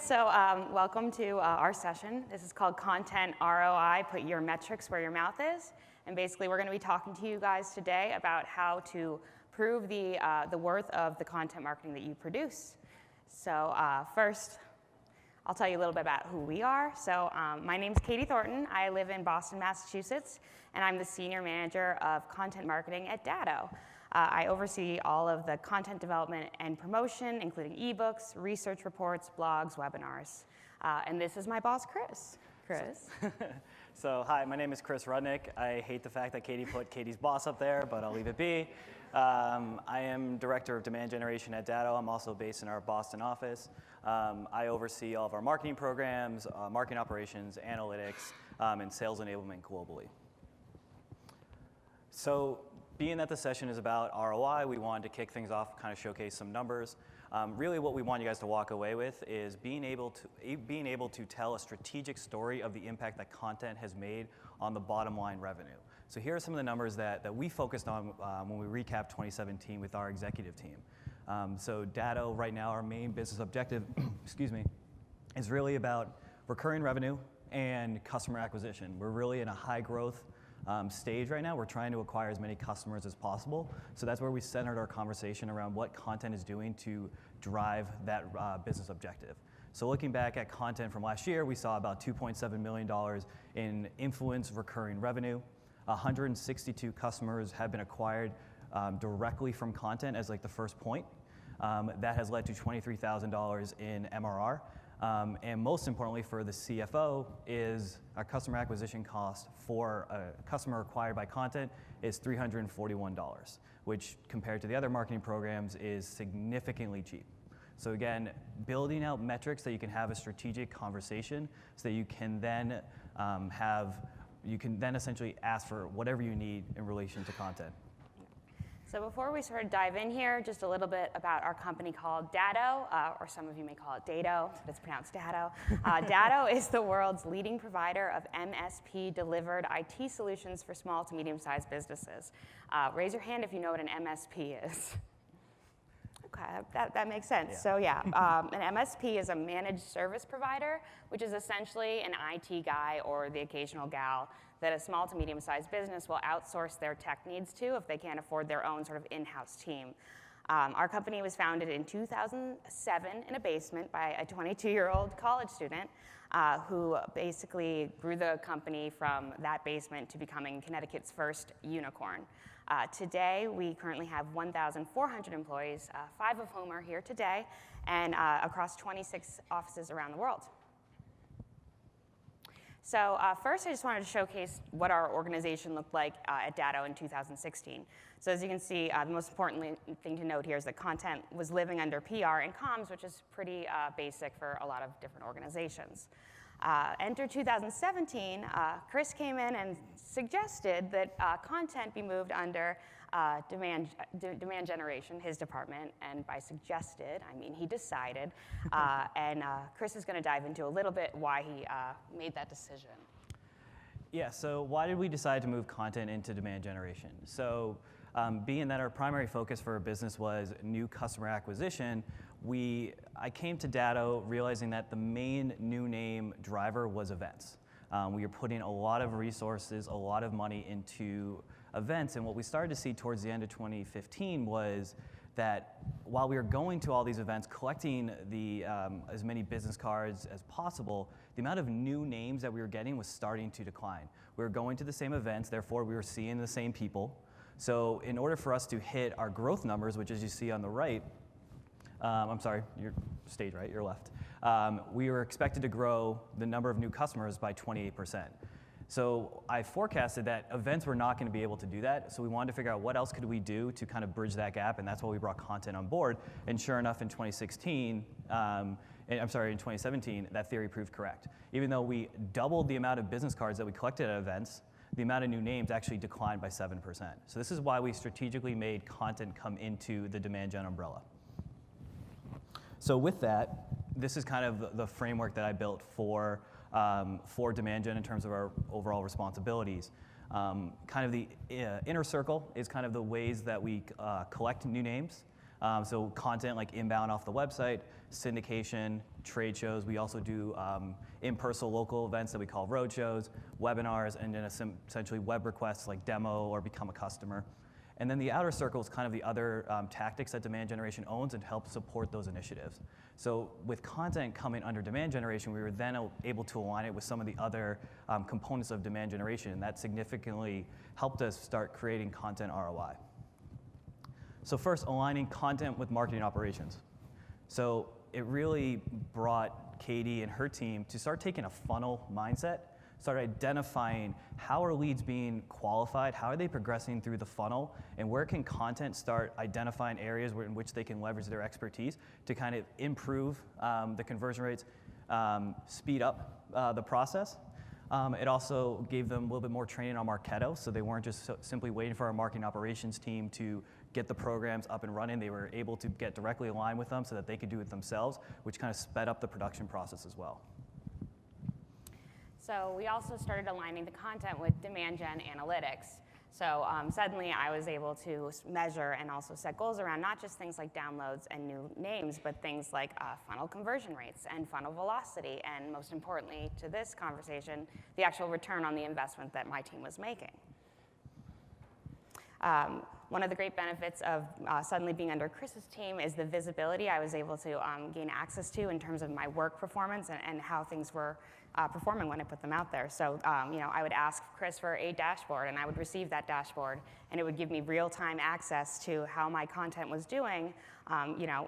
So welcome to our session. This is called Content ROI, put your metrics where your mouth is. And basically we're going to be talking to you guys today about how to prove the worth of the content marketing that you produce. So first, I'll tell you a little bit about who we are. So my name's Katie Thornton. I live in Boston, Massachusetts, and I'm the Senior Manager of Content Marketing at Dado. I oversee all of the content development and promotion, including ebooks, research reports, blogs, webinars. And this is my boss, Chris. Chris. So hi, my name is Chris Rudnick. I hate the fact that Katie put Katie's boss up there, but I'll leave it be. I am Director of Demand Generation at Dado. I'm also based in our Boston office. I oversee all of our marketing programs, marketing operations, analytics, and sales enablement globally. So being that the session is about ROI, we wanted to kick things off, kind of showcase some numbers. Really what we want you guys to walk away with is being able to tell a strategic story of the impact that content has made on the bottom line revenue. So here are some of the numbers that we focused on when we recapped 2017 with our executive team. So Dado, right now, our main business objective, excuse me, is really about recurring revenue and customer acquisition. We're really in a high growth stage right now. We're trying to acquire as many customers as possible. So that's where we centered our conversation around what content is doing to drive that business objective. So looking back at content from last year, we saw about $2.7 million in influence recurring revenue. 162 customers have been acquired directly from content as like the first point. That has led to $23,000 in MRR. And most importantly for the CFO is our customer acquisition cost for a customer acquired by content is $341, which compared to the other marketing programs is significantly cheap. So again, building out metrics that you can have a strategic conversation so that you can then essentially ask for whatever you need in relation to content. So before we sort of dive in here, just a little bit about our company called Dado, or some of you may call it Dado, but it's pronounced Dado. Dado is the world's leading provider of MSP-delivered IT solutions for small to medium-sized businesses. Raise your hand if you know what an MSP is. Okay, that makes sense. Yeah. So yeah, an MSP is a managed service provider, which is essentially an IT guy or the occasional gal that a small to medium-sized business will outsource their tech needs to if they can't afford their own sort of in-house team. Our company was founded in 2007 in a basement by a 22-year-old college student who basically grew the company from that basement to becoming Connecticut's first unicorn. Today, we currently have 1,400 employees, 5 of whom are here today, and across 26 offices around the world. So first, I just wanted to showcase what our organization looked like at Dado in 2016. So as you can see, the most important thing to note here is that content was living under PR and comms, which is pretty basic for a lot of different organizations. Enter 2017, Chris came in and suggested that content be moved under demand generation, his department, and by suggested, I mean he decided, and Chris is going to dive into a little bit why he made that decision. Yeah, so why did we decide to move content into demand generation? So being that our primary focus for our business was new customer acquisition, I came to Dado realizing that the main new name driver was events. We were putting a lot of resources, a lot of money into events, and what we started to see towards the end of 2015 was that while we were going to all these events, collecting as many business cards as possible, the amount of new names that we were getting was starting to decline. We were going to the same events, therefore we were seeing the same people. So in order for us to hit our growth numbers, which as you see on the right, I'm sorry, your stage right, your left. We were expected to grow the number of new customers by 28%. So I forecasted that events were not going to be able to do that, so we wanted to figure out what else could we do to kind of bridge that gap, and that's why we brought content on board. And sure enough, in 2017, that theory proved correct. Even though we doubled the amount of business cards that we collected at events, the amount of new names actually declined by 7%. So this is why we strategically made content come into the demand gen umbrella. So with that, this is kind of the framework that I built for demand gen in terms of our overall responsibilities. Kind of the inner circle is kind of the ways that we collect new names. So content like inbound off the website, syndication, trade shows. We also do in-person local events that we call road shows, webinars, and then essentially web requests like demo or become a customer. And then the outer circle is kind of the other tactics that demand generation owns and helps support those initiatives. So with content coming under demand generation, we were then able to align it with some of the other components of demand generation, and that significantly helped us start creating content ROI. So first, aligning content with marketing operations. So it really brought Katie and her team to start taking a funnel mindset, start identifying how are leads being qualified, how are they progressing through the funnel, and where can content start identifying areas in which they can leverage their expertise to kind of improve the conversion rates, speed up the process. It also gave them a little bit more training on Marketo, so they weren't just simply waiting for our marketing operations team to get the programs up and running. They were able to get directly aligned with them so that they could do it themselves, which kind of sped up the production process as well. So we also started aligning the content with demand gen analytics. So suddenly I was able to measure and also set goals around not just things like downloads and new names, but things like funnel conversion rates and funnel velocity, and most importantly to this conversation, the actual return on the investment that my team was making. One of the great benefits of suddenly being under Chris's team is the visibility I was able to gain access to in terms of my work performance and how things were performing when I put them out there. So I would ask Chris for a dashboard, and I would receive that dashboard, and it would give me real-time access to how my content was doing.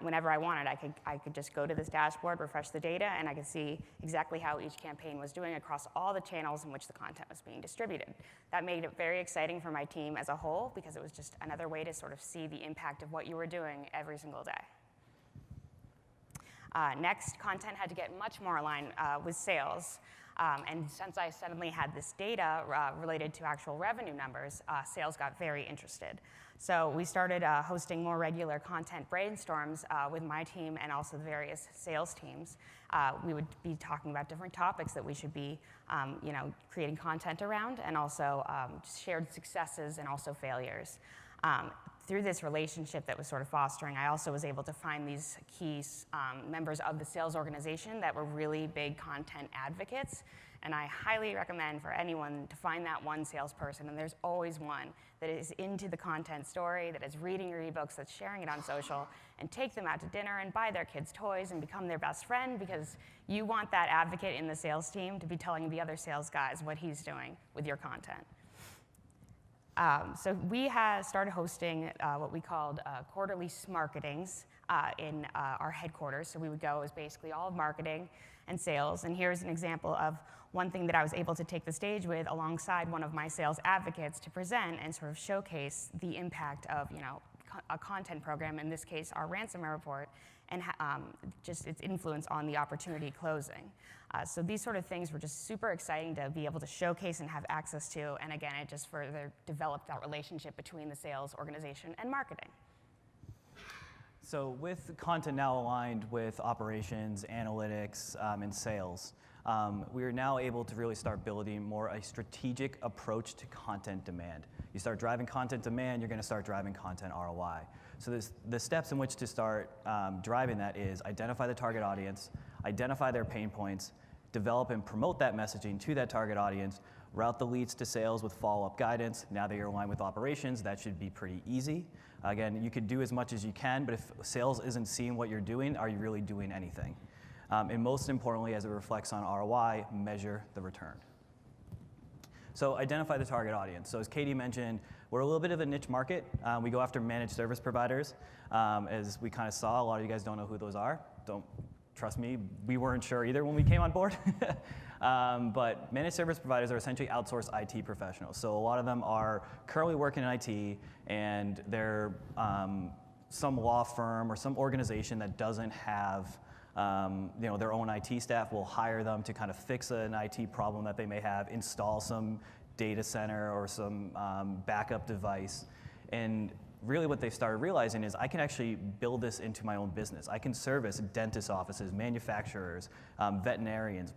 Whenever I wanted, I could just go to this dashboard, refresh the data, and I could see exactly how each campaign was doing across all the channels in which the content was being distributed. That made it very exciting for my team as a whole, because it was just another way to sort of see the impact of what you were doing every single day. Next, content had to get much more aligned with sales. And since I suddenly had this data related to actual revenue numbers, sales got very interested. So we started hosting more regular content brainstorms with my team and also the various sales teams. We would be talking about different topics that we should be creating content around, and also shared successes and also failures. Through this relationship that was sort of fostering, I also was able to find these key members of the sales organization that were really big content advocates. And I highly recommend for anyone to find that one salesperson, and there's always one that is into the content story, that is reading your ebooks, that's sharing it on social, and take them out to dinner and buy their kids toys and become their best friend, because you want that advocate in the sales team to be telling the other sales guys what he's doing with your content. So we started hosting what we called quarterly smarketings in our headquarters. So we would go as basically all of marketing and sales. And here's an example of one thing that I was able to take the stage with alongside one of my sales advocates to present and sort of showcase the impact of a content program, in this case our ransomware report, and just its influence on the opportunity closing. So these sort of things were just super exciting to be able to showcase and have access to, and again, it just further developed that relationship between the sales organization and marketing. So with content now aligned with operations, analytics, and sales, we are now able to really start building more a strategic approach to content demand. You start driving content demand, you're going to start driving content ROI. So the steps in which to start driving that is identify the target audience, identify their pain points, develop and promote that messaging to that target audience, route the leads to sales with follow-up guidance. Now that you're aligned with operations, that should be pretty easy. Again, you could do as much as you can, but if sales isn't seeing what you're doing, are you really doing anything? And most importantly, as it reflects on ROI, measure the return. So identify the target audience. So as Katie mentioned, we're a little bit of a niche market. We go after managed service providers. As we kind of saw, a lot of you guys don't know who those are. Trust me, we weren't sure either when we came on board. But managed service providers are essentially outsourced IT professionals. So a lot of them are currently working in IT, and they're some law firm or some organization that doesn't have their own IT staff will hire them to kind of fix an IT problem that they may have, install some data center or some backup device. And really what they've started realizing is I can actually build this into my own business. I can service dentist offices, manufacturers, veterinarians,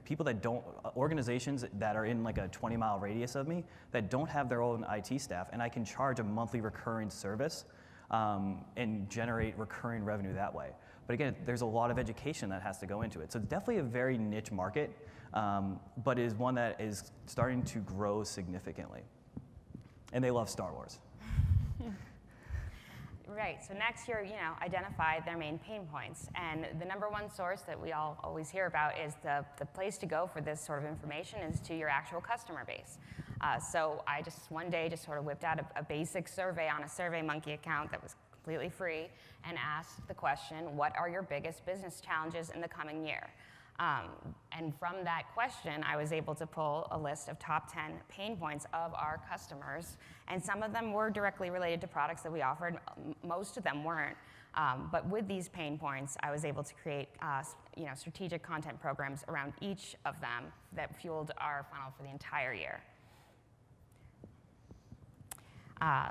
organizations that are in like a 20-mile radius of me that don't have their own IT staff, and I can charge a monthly recurring service and generate recurring revenue that way. But again, there's a lot of education that has to go into it. So it's definitely a very niche market, but is one that is starting to grow significantly. And they love Star Wars. Right, so next year, identify their main pain points. And the number one source that we all always hear about is the place to go for this sort of information is to your actual customer base. So I just one day just sort of whipped out a basic survey on a SurveyMonkey account that was completely free and asked the question, what are your biggest business challenges in the coming year? And from that question, I was able to pull a list of top 10 pain points of our customers, and some of them were directly related to products that we offered. Most of them weren't. But with these pain points, I was able to create strategic content programs around each of them that fueled our funnel for the entire year.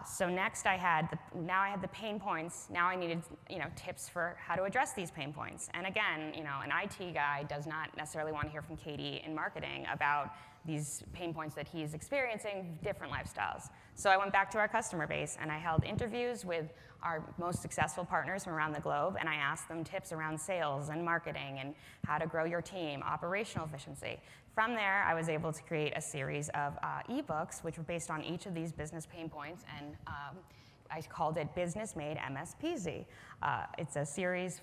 So next I had the pain points. Now I needed tips for how to address these pain points. And again, an IT guy does not necessarily want to hear from Katie in marketing about these pain points that he's experiencing, different lifestyles. So I went back to our customer base and I held interviews with our most successful partners from around the globe, and I asked them tips around sales and marketing and how to grow your team, operational efficiency. From there, I was able to create a series of ebooks which were based on each of these business pain points, and I called it Business Made MSPZ. It's a series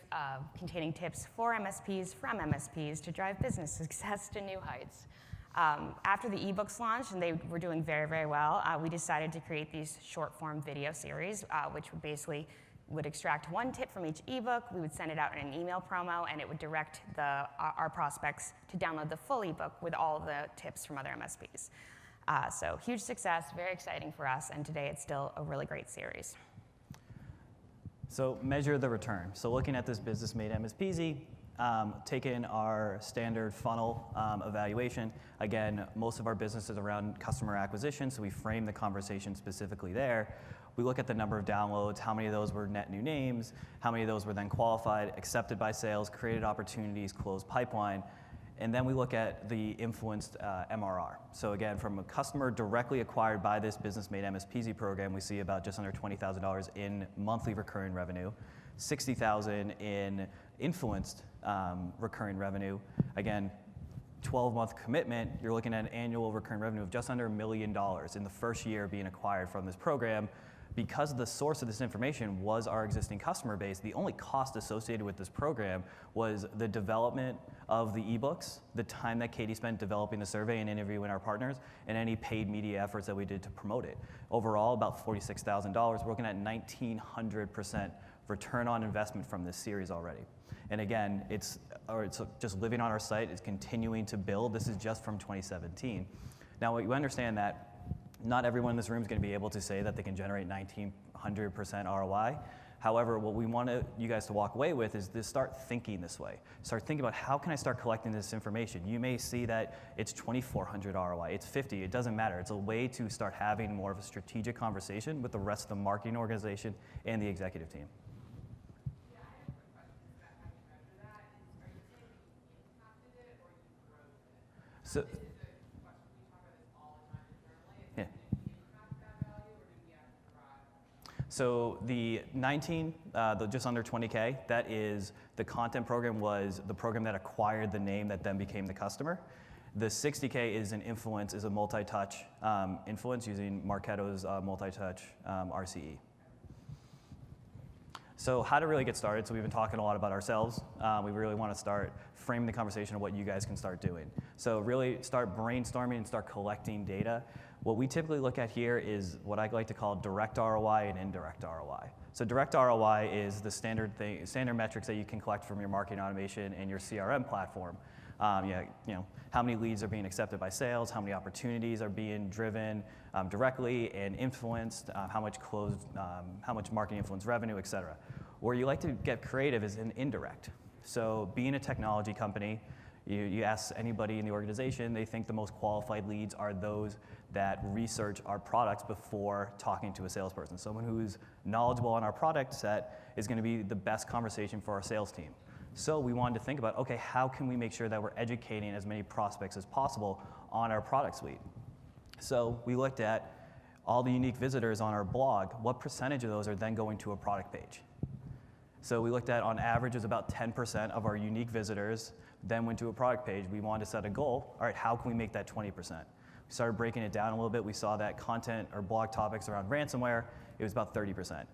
containing tips for MSPs from MSPs to drive business success to new heights. After the ebooks launched, and they were doing very, very well, we decided to create these short-form video series, which would basically extract one tip from each ebook. We would send it out in an email promo, and it would direct our prospects to download the full ebook with all of the tips from other MSPs. So huge success, very exciting for us, and today it's still a really great series. So measure the return. So looking at this Business Made MSPZ, taking our standard funnel evaluation. Again, most of our business is around customer acquisition, so we frame the conversation specifically there. We look at the number of downloads, how many of those were net new names, how many of those were then qualified, accepted by sales, created opportunities, closed pipeline, and then we look at the influenced MRR. So again, from a customer directly acquired by this Business Made MSPZ program, we see about just under $20,000 in monthly recurring revenue, $60,000 in influenced recurring revenue. Again, 12-month commitment, you're looking at an annual recurring revenue of just under $1 million in the first year being acquired from this program. Because the source of this information was our existing customer base, the only cost associated with this program was the development of the ebooks, the time that Katie spent developing the survey and interviewing our partners, and any paid media efforts that we did to promote it. Overall, about $46,000. We're looking at 1,900% return on investment from this series already. And again, it's just living on our site, it's continuing to build. This is just from 2017. Now, you understand that not everyone in this room is going to be able to say that they can generate 1,900% ROI. However, what we want you guys to walk away with is to start thinking this way. Start thinking about how can I start collecting this information. You may see that it's 2,400 ROI, it's 50, it doesn't matter. It's a way to start having more of a strategic conversation with the rest of the marketing organization and the executive team. So, yeah. So the 19, just under 20K, that is the content program was the program that acquired the name that then became the customer. The 60K is an influence, is a multi-touch influence using Marketo's multi-touch RCE. So how to really get started? So we've been talking a lot about ourselves. We really want to start framing the conversation of what you guys can start doing. So really start brainstorming and start collecting data. What we typically look at here is what I like to call direct ROI and indirect ROI. So direct ROI is the standard metrics that you can collect from your marketing automation and your CRM platform. How many leads are being accepted by sales, how many opportunities are being driven directly and influenced, how much marketing influence revenue, et cetera. Where you like to get creative is in indirect. So being a technology company, you ask anybody in the organization, they think the most qualified leads are those that research our products before talking to a salesperson. Someone who's knowledgeable on our product set is going to be the best conversation for our sales team. So we wanted to think about, okay, how can we make sure that we're educating as many prospects as possible on our product suite? So we looked at all the unique visitors on our blog, what percentage of those are then going to a product page? So we looked at, on average, it was about 10% of our unique visitors then went to a product page. We wanted to set a goal. All right, how can we make that 20%? We started breaking it down a little bit. We saw that content or blog topics around ransomware, it was about 30%.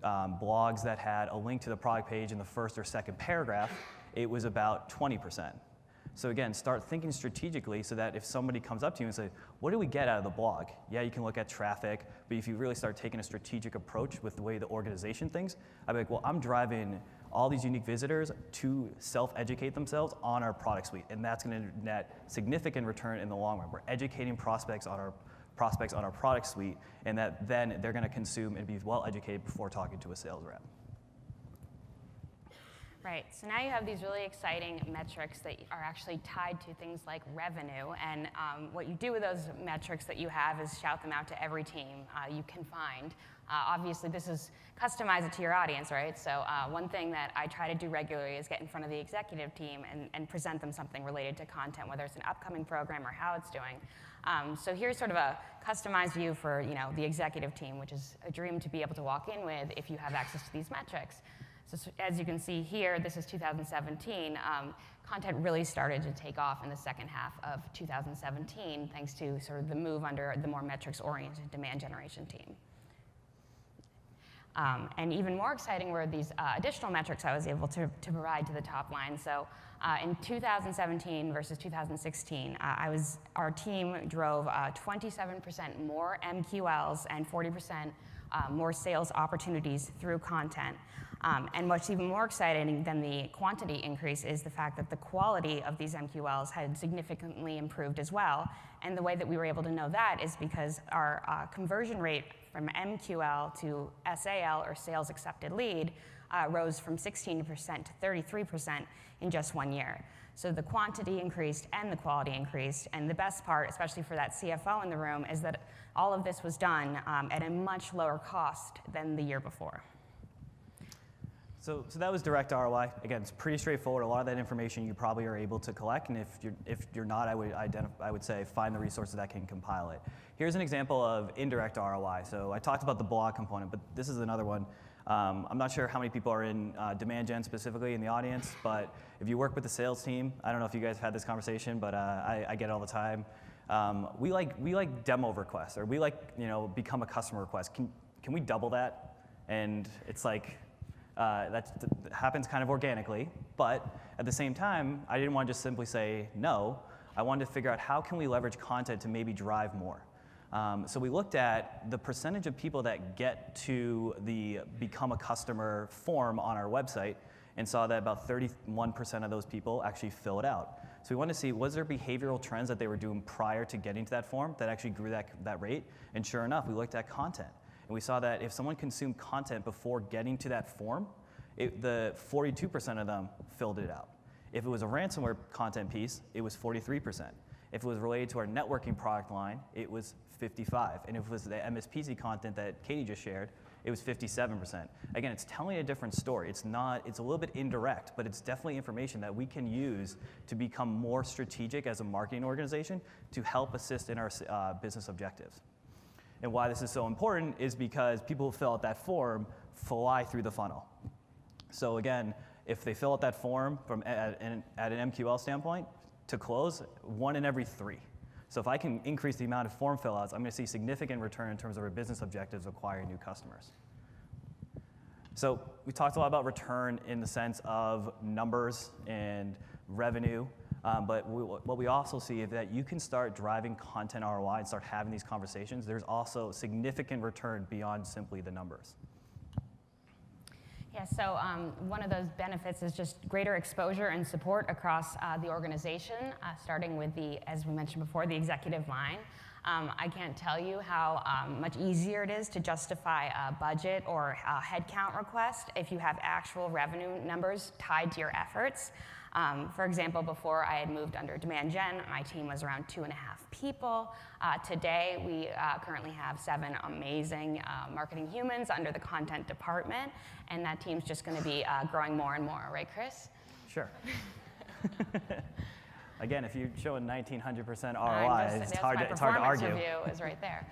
Blogs that had a link to the product page in the first or second paragraph, it was about 20%. So again, start thinking strategically so that if somebody comes up to you and says, what do we get out of the blog? Yeah, you can look at traffic, but if you really start taking a strategic approach with the way the organization thinks, I'd be like, well, I'm driving all these unique visitors to self-educate themselves on our product suite, and that's going to net significant return in the long run. We're educating prospects on our product suite, and that then they're going to consume and be well-educated before talking to a sales rep. Right, so now you have these really exciting metrics that are actually tied to things like revenue, and what you do with those metrics that you have is shout them out to every team you can find. Obviously, this is customize it to your audience, right? So one thing that I try to do regularly is get in front of the executive team and present them something related to content, whether it's an upcoming program or how it's doing. So here's sort of a customized view for the executive team, which is a dream to be able to walk in with if you have access to these metrics. So as you can see here, this is 2017. Content really started to take off in the second half of 2017, thanks to sort of the move under the more metrics-oriented demand generation team. And even more exciting were these additional metrics I was able to provide to the top line. So in 2017 versus 2016, our team drove 27% more MQLs and 40% more sales opportunities through content. And what's even more exciting than the quantity increase is the fact that the quality of these MQLs had significantly improved as well. And the way that we were able to know that is because our conversion rate from MQL to SAL, or sales accepted lead, rose from 16% to 33% in just 1 year. So the quantity increased and the quality increased. And the best part, especially for that CFO in the room, is that all of this was done at a much lower cost than the year before. So that was direct ROI. Again, it's pretty straightforward. A lot of that information you probably are able to collect, and if you're not, I would say find the resources that can compile it. Here's an example of indirect ROI. So I talked about the blog component, but this is another one. I'm not sure how many people are in demand gen specifically in the audience, but if you work with the sales team, I don't know if you guys have had this conversation, but I get it all the time. We like demo requests, or we like become a customer request. Can we double that? And it's like, that happens kind of organically, but at the same time, I didn't want to just simply say no. I wanted to figure out how can we leverage content to maybe drive more. So we looked at the percentage of people that get to the become a customer form on our website and saw that about 31% of those people actually fill it out. So we wanted to see, was there behavioral trends that they were doing prior to getting to that form that actually grew that rate? And sure enough, we looked at content. And we saw that if someone consumed content before getting to that form, the 42% of them filled it out. If it was a ransomware content piece, it was 43%. If it was related to our networking product line, it was 55%. And if it was the MSPC content that Katie just shared, it was 57%. Again, it's telling a different story. It's a little bit indirect, but it's definitely information that we can use to become more strategic as a marketing organization to help assist in our business objectives. And why this is so important is because people who fill out that form fly through the funnel. So again, if they fill out that form at an MQL standpoint, to close, 1 in every 3. So if I can increase the amount of form fill outs, I'm going to see significant return in terms of our business objectives of acquiring new customers. So we talked a lot about return in the sense of numbers and revenue. But what we also see is that you can start driving content ROI and start having these conversations. There's also significant return beyond simply the numbers. Yeah, so one of those benefits is just greater exposure and support across the organization, starting with as we mentioned before, the executive line. I can't tell you how much easier it is to justify a budget or a headcount request if you have actual revenue numbers tied to your efforts. For example, before I had moved under demand gen, my team was around 2.5 people. Today, we currently have 7 amazing marketing humans under the content department, and that team's just going to be growing more and more, right, Chris? Sure. Again, if you're showing 1900% ROI, it's my hard to performance argue. review is right there.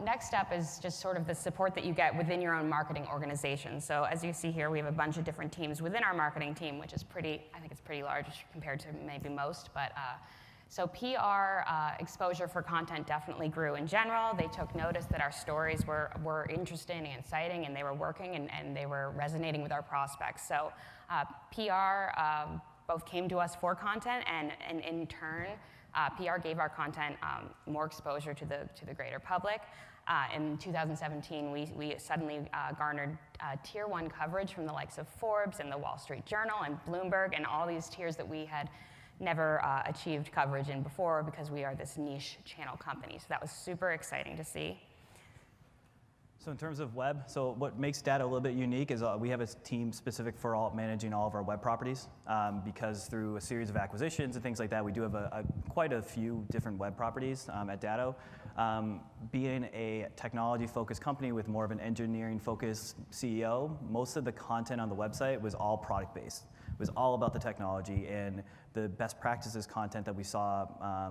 Next step is just sort of the support that you get within your own marketing organization. So as you see here, we have a bunch of different teams within our marketing team, which is I think it's pretty large compared to maybe most. But so PR exposure for content definitely grew in general. They took notice that our stories were interesting and exciting, and they were working, and they were resonating with our prospects. So PR both came to us for content, and in turn, PR gave our content more exposure to the greater public. In 2017, we suddenly garnered tier 1 coverage from the likes of Forbes and the Wall Street Journal and Bloomberg, and all these tiers that we had never achieved coverage in before, because we are this niche channel company. So that was super exciting to see. So in terms of web, so what makes Dado a little bit unique is we have a team specific for managing all of our web properties, because through a series of acquisitions and things like that, we do have quite a few different web properties at Dado. Being a technology-focused company with more of an engineering-focused CEO, most of the content on the website was all product-based. It was all about the technology and the best practices content that we saw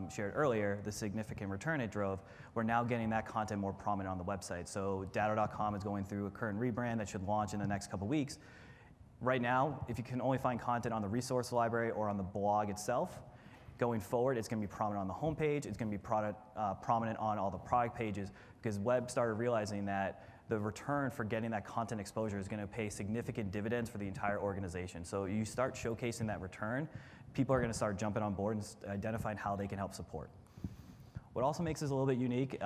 shared earlier, the significant return it drove. We're now getting that content more prominent on the website. So Dado.com is going through a current rebrand that should launch in the next couple weeks. Right now, if you can only find content on the resource library or on the blog itself, going forward, it's going to be prominent on the homepage. It's going to be prominent on all the product pages, because web started realizing that the return for getting that content exposure is going to pay significant dividends for the entire organization. So you start showcasing that return, people are going to start jumping on board and identifying how they can help support. What also makes us a little bit unique,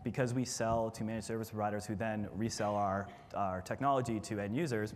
because we sell to managed service providers who then resell our technology to end users,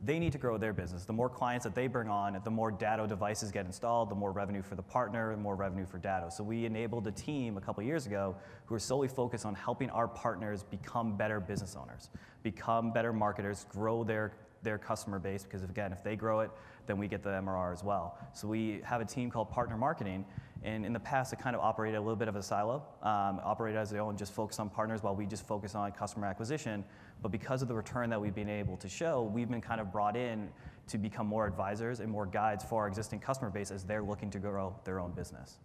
they need to grow their business. The more clients that they bring on, the more Dado devices get installed, the more revenue for the partner, the more revenue for Dado. So we enabled a team a couple years ago who are solely focused on helping our partners become better business owners, become better marketers, grow their customer base, because again, if they grow it, then we get the MRR as well. So we have a team called Partner Marketing, and in the past it kind of operated a little bit of a silo, operated as their own, just focus on partners while we just focus on customer acquisition. But because of the return that we've been able to show, we've been kind of brought in to become more advisors and more guides for our existing customer base as they're looking to grow their own business.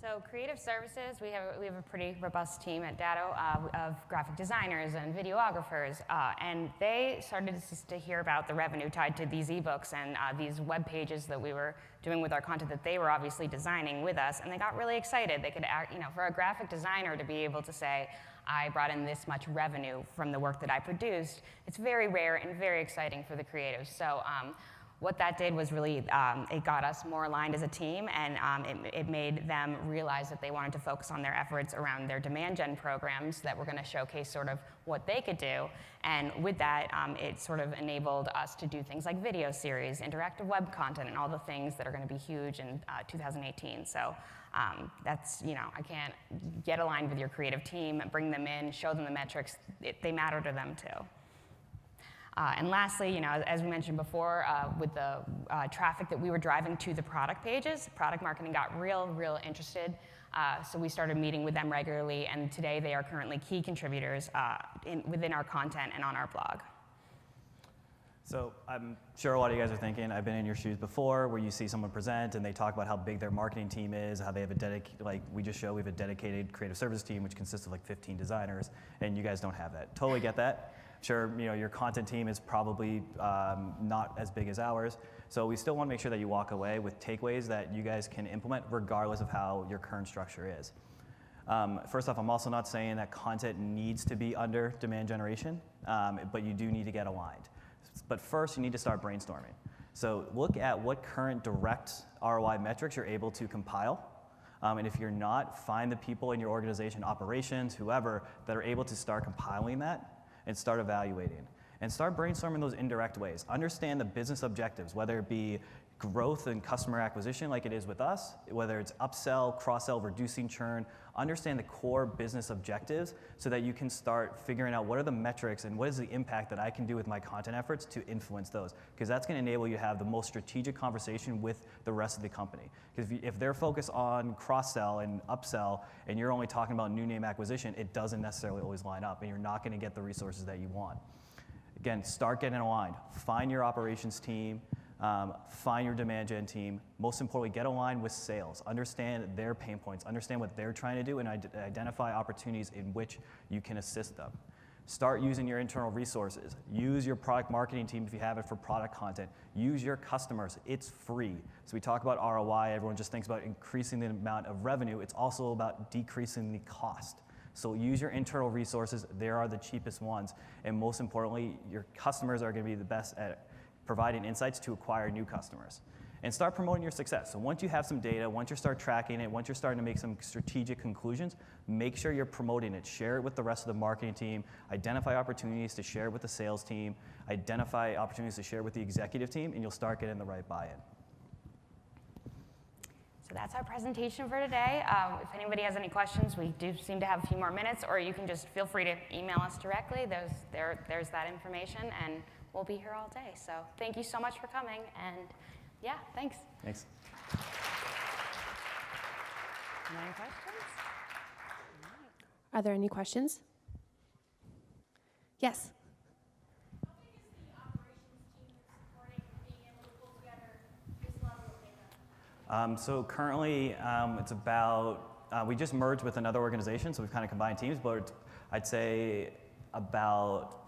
So creative services, we have a pretty robust team at Dado of graphic designers and videographers, and they started to hear about the revenue tied to these ebooks and these web pages that we were doing with our content that they were obviously designing with us, and they got really excited. They could, for a graphic designer to be able to say, I brought in this much revenue from the work that I produced, it's very rare and very exciting for the creatives. So what that did was really, it got us more aligned as a team, and it made them realize that they wanted to focus on their efforts around their demand gen programs that were going to showcase sort of what they could do. And with that, it sort of enabled us to do things like video series, interactive web content, and all the things that are going to be huge in 2018. So that's, I can't get aligned with your creative team, bring them in, show them the metrics. They matter to them too. And lastly, as we mentioned before, with the traffic that we were driving to the product pages, product marketing got real interested. So we started meeting with them regularly, and today they are currently key contributors within our content and on our blog. So I'm sure a lot of you guys are thinking, I've been in your shoes before, where you see someone present and they talk about how big their marketing team is, how they have we just showed we have a dedicated creative service team, which consists of 15 designers, and you guys don't have that. Totally get that. Sure, your content team is probably not as big as ours, so we still want to make sure that you walk away with takeaways that you guys can implement regardless of how your current structure is. First off, I'm also not saying that content needs to be under demand generation, but you do need to get aligned. But first, you need to start brainstorming. So look at what current direct ROI metrics you're able to compile. And if you're not, find the people in your organization, operations, whoever, that are able to start compiling that and start evaluating. And start brainstorming those indirect ways. Understand the business objectives, whether it be growth and customer acquisition like it is with us, whether it's upsell, cross-sell, reducing churn. Understand the core business objectives so that you can start figuring out what are the metrics and what is the impact that I can do with my content efforts to influence those. Because that's going to enable you to have the most strategic conversation with the rest of the company. Because if they're focused on cross-sell and upsell and you're only talking about new name acquisition, it doesn't necessarily always line up and you're not going to get the resources that you want. Again, start getting aligned. Find your operations team. Find your demand gen team. Most importantly, get aligned with sales. Understand their pain points. Understand what they're trying to do and identify opportunities in which you can assist them. Start using your internal resources. Use your product marketing team if you have it for product content. Use your customers. It's free. So we talk about ROI. Everyone just thinks about increasing the amount of revenue. It's also about decreasing the cost. So use your internal resources. They are the cheapest ones. And most importantly, your customers are going to be the best at providing insights to acquire new customers. And start promoting your success. So once you have some data, once you start tracking it, once you're starting to make some strategic conclusions, make sure you're promoting it. Share it with the rest of the marketing team. Identify opportunities to share with the sales team. Identify opportunities to share with the executive team, and you'll start getting the right buy-in. So that's our presentation for today. If anybody has any questions, we do seem to have a few more minutes, or you can just feel free to email us directly. There's that information, and we'll be here all day. So thank you so much for coming, and yeah, thanks. Thanks. Any questions? Are there any questions? Yes. How big is the operations team supporting being able to pull together this level of data? So currently, it's about, we just merged with another organization, so we've kind of combined teams, but I'd say about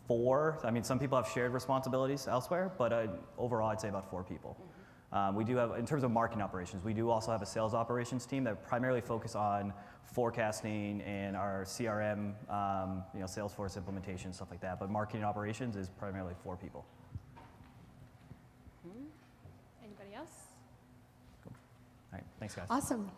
4. I mean, some people have shared responsibilities elsewhere, but overall, I'd say about 4 people. We do have, in terms of marketing operations, we do also have a sales operations team that primarily focus on forecasting and our CRM, Salesforce implementation, stuff like that. But marketing operations is primarily 4 people. Anybody else? Cool. All right, thanks, guys. Awesome.